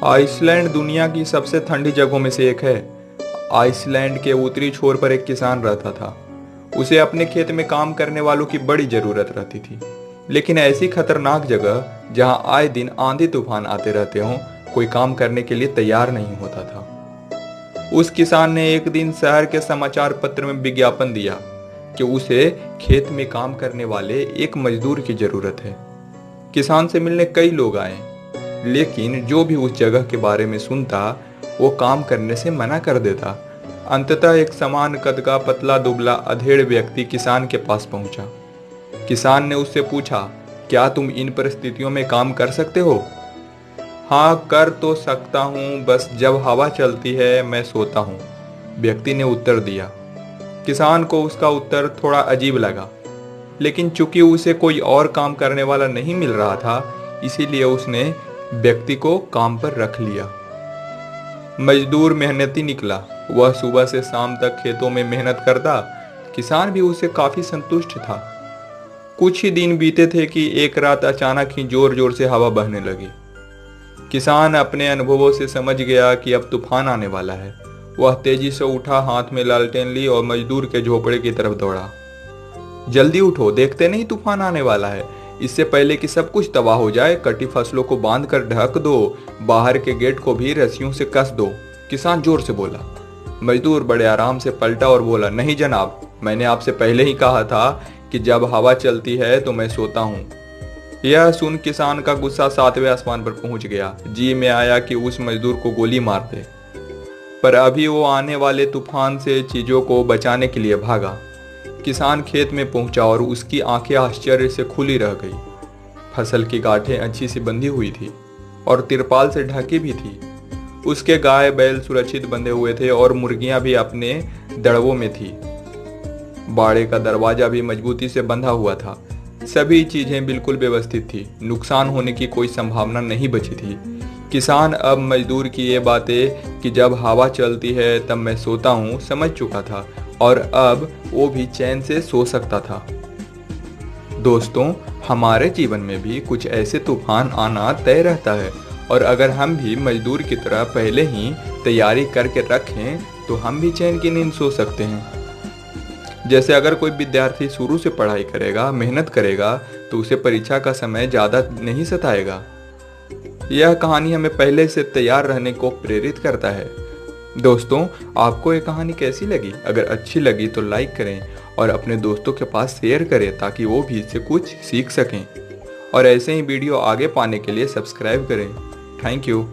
Iceland दुनिया की सबसे ठंडी जगहों में से एक है। आइसलैंड के उत्तरी छोर पर एक किसान रहता था। उसे अपने खेत में काम करने वालों की बड़ी जरूरत रहती थी, लेकिन ऐसी खतरनाक जगह जहां आए दिन आंधी तूफान आते रहते हों, कोई काम करने के लिए तैयार नहीं होता था। उस किसान ने एक दिन शहर के समाचार पत्र में विज्ञापन दिया कि उसे खेत में काम करने वाले एक मजदूर की जरूरत है। किसान से मिलने कई लोग आए, लेकिन जो भी उस जगह के बारे में सुनता वो काम करने से मना कर देता। अंततः एक समान कद का पतला दुबला अधेड़ व्यक्ति किसान के पास पहुंचा। किसान ने उससे पूछा, क्या तुम इन परिस्थितियों में काम कर सकते हो? हाँ, कर तो सकता हूँ, बस जब हवा चलती है मैं सोता हूँ, व्यक्ति ने उत्तर दिया। किसान को उसका उत्तर थोड़ा अजीब लगा, लेकिन चूंकि उसे कोई और काम करने वाला नहीं मिल रहा था, इसीलिए उसने व्यक्ति को काम पर रख लिया। मजदूर मेहनती निकला। वह सुबह से शाम तक खेतों में मेहनत करता। किसान भी उससे काफी संतुष्ट था। कुछ ही दिन बीते थे कि एक रात अचानक ही जोर जोर से हवा बहने लगी। किसान अपने अनुभवों से समझ गया कि अब तूफान आने वाला है। वह तेजी से उठा, हाथ में लालटेन ली और मजदूर के झोपड़े की तरफ दौड़ा। जल्दी उठो, देखते नहीं तूफान आने वाला है। इससे पहले कि सब कुछ तबाह हो जाए, कटी फसलों को बांध कर ढक दो, बाहर के गेट को भी रस्सियों से कस दो, किसान जोर से बोला। मजदूर बड़े आराम से पलटा और बोला, नहीं जनाब, मैंने आपसे पहले ही कहा था कि जब हवा चलती है तो मैं सोता हूँ। यह सुन किसान का गुस्सा 7वें आसमान पर पहुंच गया। जी में आया कि उस मजदूर को गोली मार दे, पर अभी वो आने वाले तूफान से चीजों को बचाने के लिए भागा। किसान खेत में पहुंचा और उसकी आंखें आश्चर्य से खुली रह गई। फसल की गांठें अच्छी सी बंधी हुई थी और तिरपाल से ढकी भी थी। उसके गाय बैल सुरक्षित बंधे हुए थे और मुर्गियां भी अपने दड़वों में थी। बाड़े का दरवाजा भी मजबूती से बंधा हुआ था। सभी चीजें बिल्कुल व्यवस्थित थी। नुकसान होने की कोई संभावना नहीं बची थी। किसान अब मजदूर की ये बातें कि जब हवा चलती है तब मैं सोता हूँ समझ चुका था, और अब वो भी चैन से सो सकता था। दोस्तों, हमारे जीवन में भी कुछ ऐसे तूफान आना तय रहता है, और अगर हम भी मजदूर की तरह पहले ही तैयारी करके रखें तो हम भी चैन की नींद सो सकते हैं। जैसे अगर कोई विद्यार्थी शुरू से पढ़ाई करेगा, मेहनत करेगा, तो उसे परीक्षा का समय ज्यादा नहीं सताएगा। यह कहानी हमें पहले से तैयार रहने को प्रेरित करता है। दोस्तों, आपको ये कहानी कैसी लगी? अगर अच्छी लगी तो लाइक करें और अपने दोस्तों के पास शेयर करें ताकि वो भी इससे कुछ सीख सकें। और ऐसे ही वीडियो आगे पाने के लिए सब्सक्राइब करें। Thank you.